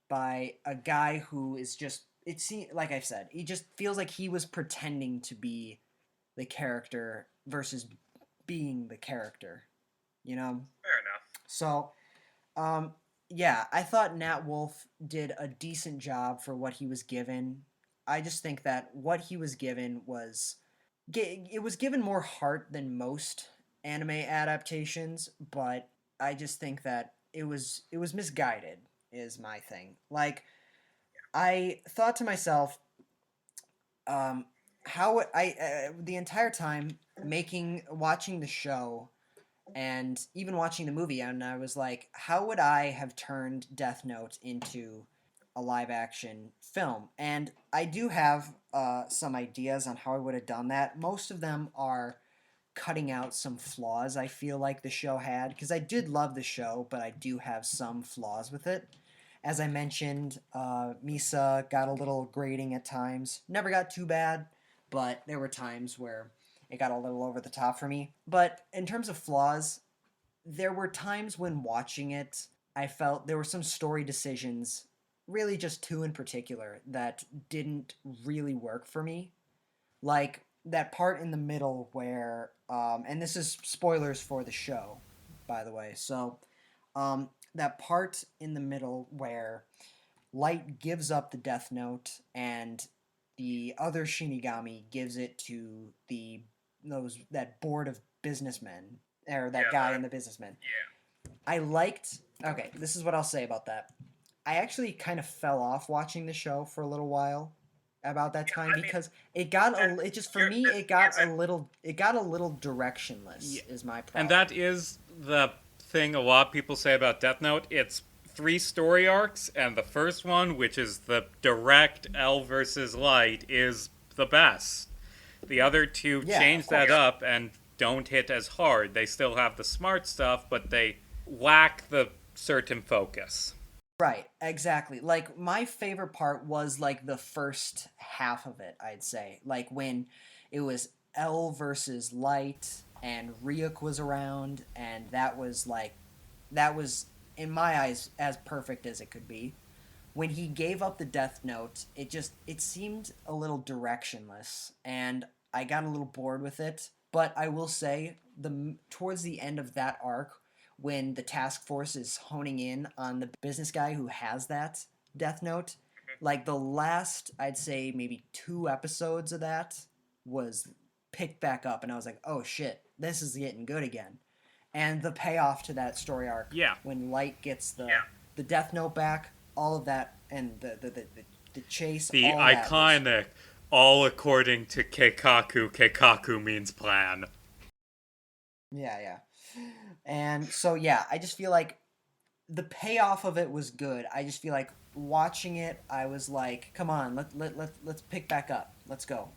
by a guy who is just it seems like I've said, he just feels like he was pretending to be the character versus being the character, you know? Fair enough. So, yeah, I thought Nat Wolff did a decent job for what he was given. I just think that what he was given was it was given more heart than most anime adaptations, but I just think that it was misguided is my thing. Like I thought to myself, um, how would the entire time watching the show and even watching the movie, and I was like, how would I have turned Death Note into a live action film? And I do have some ideas on how I would have done that. Most of them are cutting out some flaws I feel like the show had, because I did love the show, but I do have some flaws with it. As I mentioned, Misa got a little grating at times. Never got too bad, but there were times where it got a little over the top for me. But in terms of flaws, there were times when watching it, I felt there were some story decisions, really just two in particular, that didn't really work for me. Like that part in the middle where, and this is spoilers for the show, by the way. So, that part in the middle where Light gives up the Death Note and the other Shinigami gives it to that board of businessmen, or that guy in the businessmen. I liked. Okay, this is what I'll say about that. I actually kind of fell off watching the show for a little while about that time because it just for me it got a little directionless is my problem. And that is the thing a lot of people say about Death Note. It's three story arcs, and the first one, which is the direct L versus Light, is the best. The other two change that up and don't hit as hard. They still have the smart stuff, but they lack the certain focus. Right, exactly. Like my favorite part was like the first half of it, I'd say. Like when it was L versus Light and Ryuk was around, and that was in my eyes as perfect as it could be. When he gave up the Death Note, it seemed a little directionless, and I got a little bored with it. But I will say the towards the end of that arc, when the task force is honing in on the business guy who has that Death Note, like the last, I'd say maybe 2 episodes of that was picked back up, and I was like, oh shit, this is getting good again. And the payoff to that story arc, when Light gets the Death Note back, all of that, and the chase, the all iconic, all according to Keikaku. Keikaku means plan. Yeah. And so yeah, I just feel like the payoff of it was good. I just feel like watching it, I was like, come on, let's pick back up. Let's go.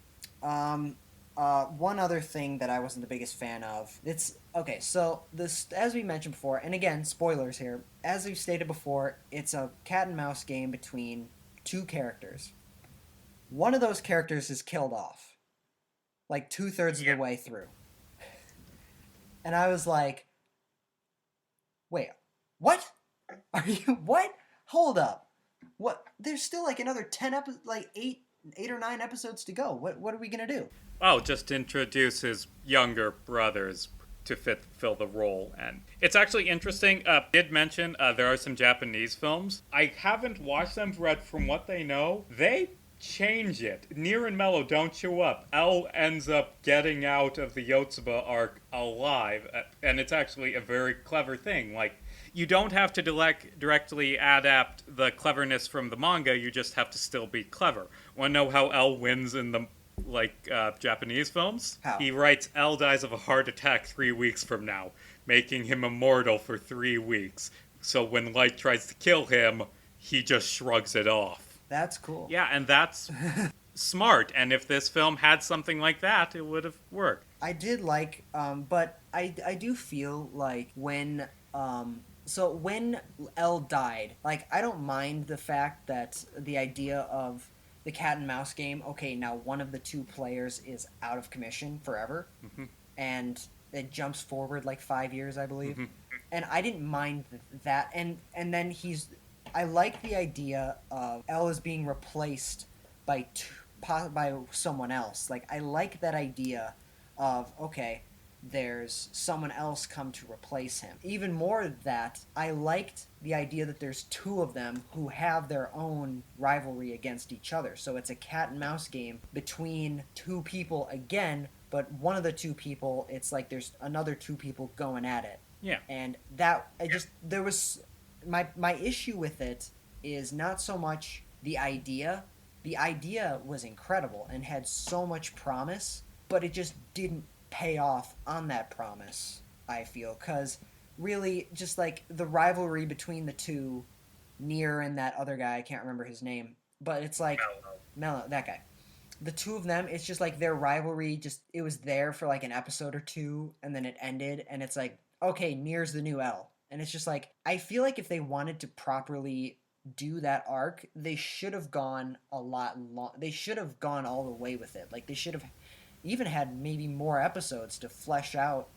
One other thing that I wasn't the biggest fan of. It's okay. So this, as we mentioned before, and again, spoilers here. As we've stated before, it's a cat and mouse game between two characters. One of those characters is killed off, like 2/3 of the way through, and I was like, wait, what? Are you what? Hold up. What? There's still like another 8 or 9 episodes to go. What are we gonna do? Oh, just introduce his younger brothers to fill the role. And it's actually interesting. Did mention there are some Japanese films. I haven't watched them, but from what they know, they change it. Near and Mellow don't show up. L ends up getting out of the Yotsuba arc alive, and it's actually a very clever thing. Like, you don't have to directly adapt the cleverness from the manga, you just have to still be clever. Want to know how L wins in the Japanese films? How? He writes L dies of a heart attack 3 weeks from now, making him immortal for 3 weeks. So when Light tries to kill him, he just shrugs it off. That's cool. Yeah, and that's smart. And if this film had something like that, it would have worked. I did like, but I do feel like when when L died, like I don't mind the fact that the idea of the cat and mouse game, okay, now one of the two players is out of commission forever, and it jumps forward like 5 years, I believe, and I didn't mind that, and then I like the idea of L is being replaced by someone else. Like I like that idea of, okay, there's someone else come to replace him. Even more than that, I liked the idea that there's two of them who have their own rivalry against each other. So it's a cat and mouse game between two people again, but one of the two people, it's like there's another two people going at it. Yeah. And that, there was, my issue with it is not so much the idea the idea was incredible and had so much promise, but it just didn't pay off on that promise, I feel, cuz really just like the rivalry between the two, Near and that other guy, I can't remember his name, but it's like Mellow. Mello, that guy. The two of them, it's just like their rivalry just it was there for like an episode or two and then it ended and it's like, okay, Near's the new L. And it's just like I feel like if they wanted to properly do that arc, they should have gone a lot long. They should have gone all the way with it. Like they should have even had maybe more episodes to flesh out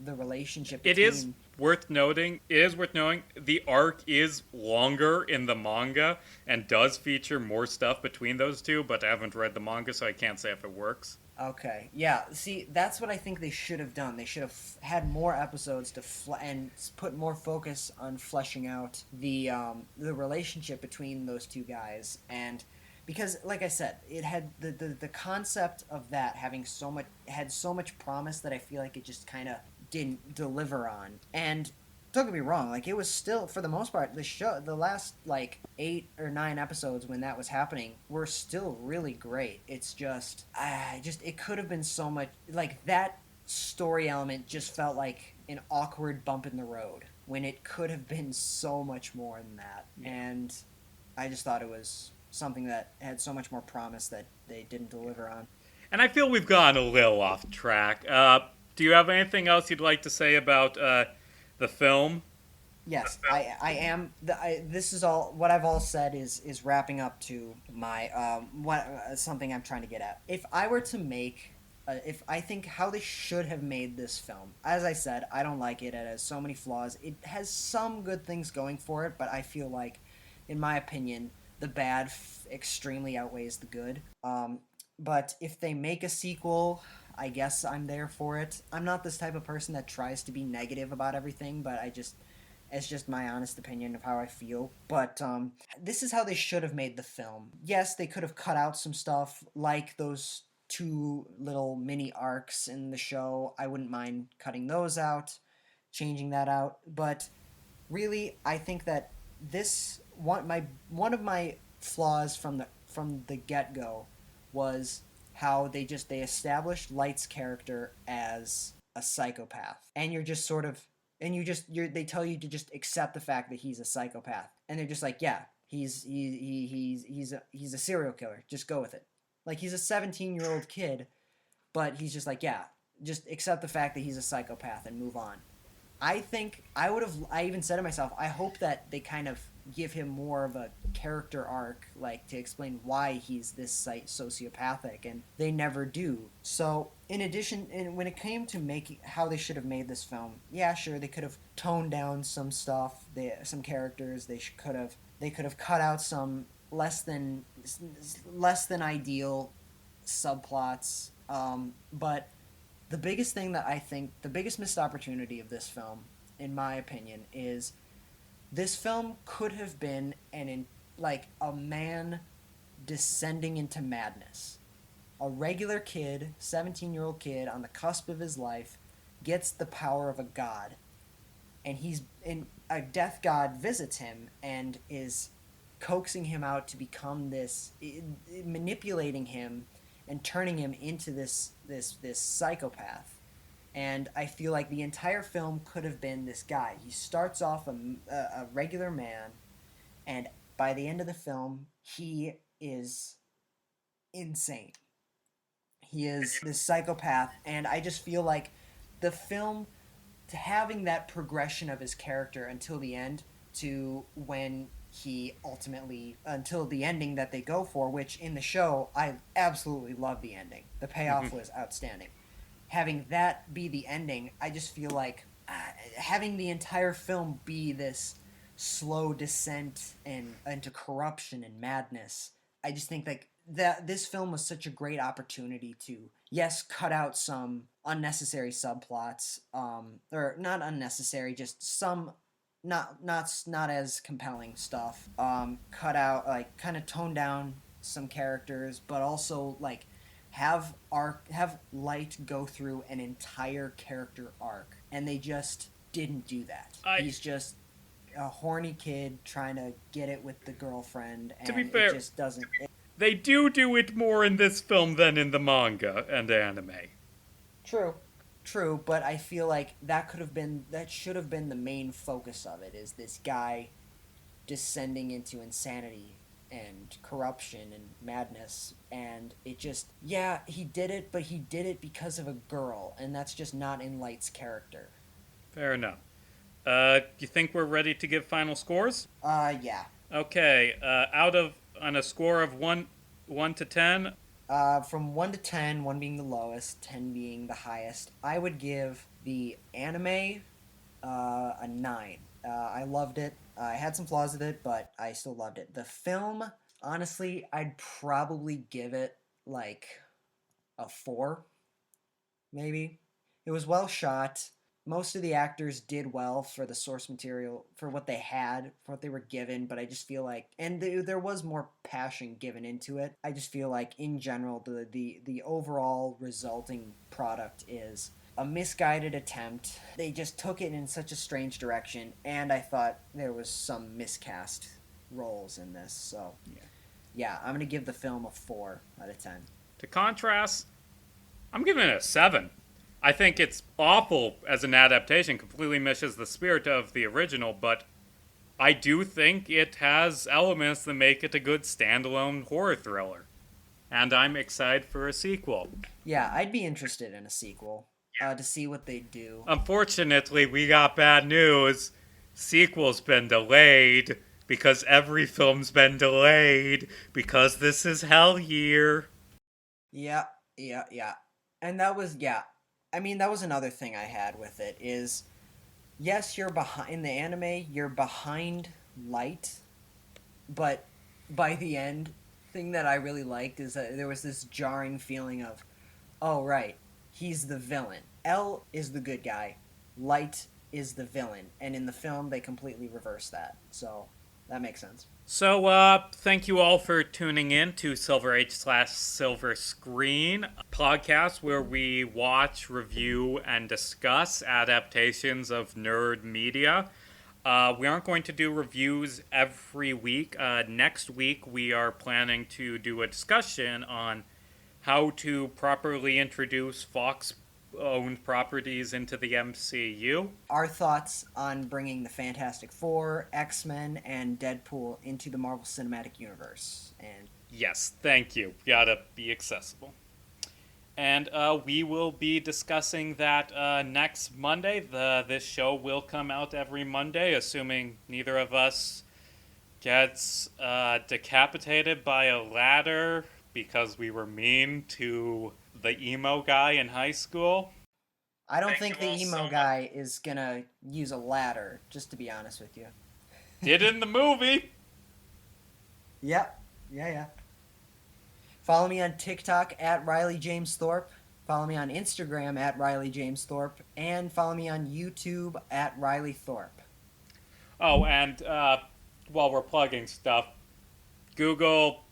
the relationship It is between. worth noting. It is worth knowing the arc is longer in the manga and does feature more stuff between those two. But I haven't read the manga, so I can't say if it works. Okay, yeah. See, that's what I think they should have done. They should have had more episodes to and put more focus on fleshing out the relationship between those two guys. And because, like I said, it had the concept of that having so much had so much promise that I feel like it just kind of didn't deliver on. And don't get me wrong, like it was still for the most part the last like 8 or 9 episodes when that was happening were still really great. It's just it could have been so much like that story element just felt like an awkward bump in the road when it could have been so much more than that. Yeah. And I just thought it was something that had so much more promise that they didn't deliver on. And I feel we've gone a little off track. Do you have anything else you'd like to say about the film? Yes, I am. This is all what I've all said is wrapping up to my something I'm trying to get at. If I were to make, if I think how they should have made this film, as I said, I don't like it. It has so many flaws. It has some good things going for it, but I feel like, in my opinion, the bad extremely outweighs the good. But if they make a sequel, I guess I'm there for it. I'm not this type of person that tries to be negative about everything, but it's just my honest opinion of how I feel. But this is how they should have made the film. Yes, they could have cut out some stuff like those two little mini arcs in the show. I wouldn't mind cutting those out, changing that out. But really, I think that one of my flaws from the get go was how they established Light's character as a psychopath, and you're just sort of they tell you to just accept the fact that he's a psychopath, and they're just like, yeah, he's a serial killer, just go with it. Like he's a 17-year-old kid, but he's just like, yeah, just accept the fact that he's a psychopath and move on. I think I even said to myself, I hope that they kind of give him more of a character arc, like to explain why he's this sociopathic, and they never do. So, in addition, when it came to making how they should have made this film, yeah, sure, they could have toned down some stuff, some characters. They could have cut out some less than ideal subplots. But the biggest thing that I think, the biggest missed opportunity of this film, in my opinion, is this film could have been like a man descending into madness. A regular kid, 17-year-old kid on the cusp of his life, gets the power of a god, and a death god visits him and is coaxing him out to become this, manipulating him and turning him into this psychopath. And I feel like the entire film could have been this guy. He starts off a regular man, and by the end of the film, he is insane. He is this psychopath, and I just feel like the film, to having that progression of his character until the end, to when he ultimately, until the ending that they go for, which in the show, I absolutely love the ending. The payoff was outstanding. Having that be the ending, I just feel like having the entire film be this slow descent into corruption and madness, I just think like that this film was such a great opportunity to, yes, cut out some unnecessary subplots, or not unnecessary, just some not as compelling stuff. Cut out, like, kind of tone down some characters, but also like have Light go through an entire character arc, and they just didn't do that. He's just a horny kid trying to get it with the girlfriend, To and be it fair, just doesn't. they do it more in this film than in the manga and anime. True. True, but I feel like that should have been the main focus of it, is this guy descending into insanity and corruption and madness, and it just, yeah, he did it, but he did it because of a girl, and that's just not in Light's character. Fair enough. You think we're ready to give final scores? Yeah. Okay, on a score of 1 to 10, From 1 to 10, 1 being the lowest, 10 being the highest, I would give the anime a 9. I loved it. I had some flaws with it, but I still loved it. The film, honestly, I'd probably give it like a 4, maybe. It was well shot. Most of the actors did well for the source material, for what they had, for what they were given, but I just feel like, and there was more passion given into it. I just feel like, in general, the overall resulting product is a misguided attempt. They just took it in such a strange direction, and I thought there was some miscast roles in this. So, yeah, I'm going to give the film a 4 out of 10. to contrast, I'm giving it a 7. I think it's awful as an adaptation, completely misses the spirit of the original, but I do think it has elements that make it a good standalone horror thriller. And I'm excited for a sequel. Yeah, I'd be interested in a sequel to see what they do. Unfortunately, we got bad news. Sequel's been delayed because every film's been delayed because this is hell year. Yeah, yeah. And that was, yeah. I mean, that was another thing I had with it is, yes, you're behind in the anime, you're behind Light, but by the end, thing that I really liked is that there was this jarring feeling of, oh right, he's the villain. L is the good guy, Light is the villain, and in the film they completely reverse that. So that makes sense. So, thank you all for tuning in to Silver Age/Silver Screen podcast, where we watch, review, and discuss adaptations of nerd media. We aren't going to do reviews every week. Next week, we are planning to do a discussion on how to properly introduce Fox-owned properties into the MCU. Our thoughts on bringing the Fantastic Four, X-Men, and Deadpool into the Marvel Cinematic Universe. And yes, thank you. Gotta be accessible. And we will be discussing that next Monday. This show will come out every Monday, assuming neither of us gets decapitated by a ladder because we were mean to the emo guy in high school. I don't think the emo guy is gonna use a ladder, just to be honest with you. Did in the movie. Yep. Yeah. Follow me on TikTok at Riley James Thorpe. Follow me on Instagram at Riley James Thorpe. And follow me on YouTube at Riley Thorpe. Oh, and while we're plugging stuff, Google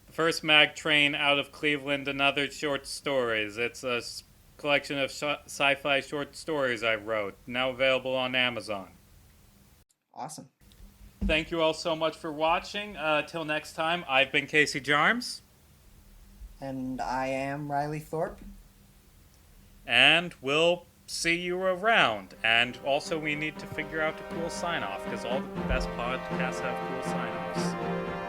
The First Mag Train Out of Cleveland and Other Short Stories. It's a collection of sci-fi short stories I wrote, now available on Amazon. Awesome. Thank you all so much for watching. Till next time, I've been Casey Jarmes. And I am Riley Thorpe. And we'll see you around. And also, we need to figure out a cool sign-off, because all the best podcasts have cool sign-offs.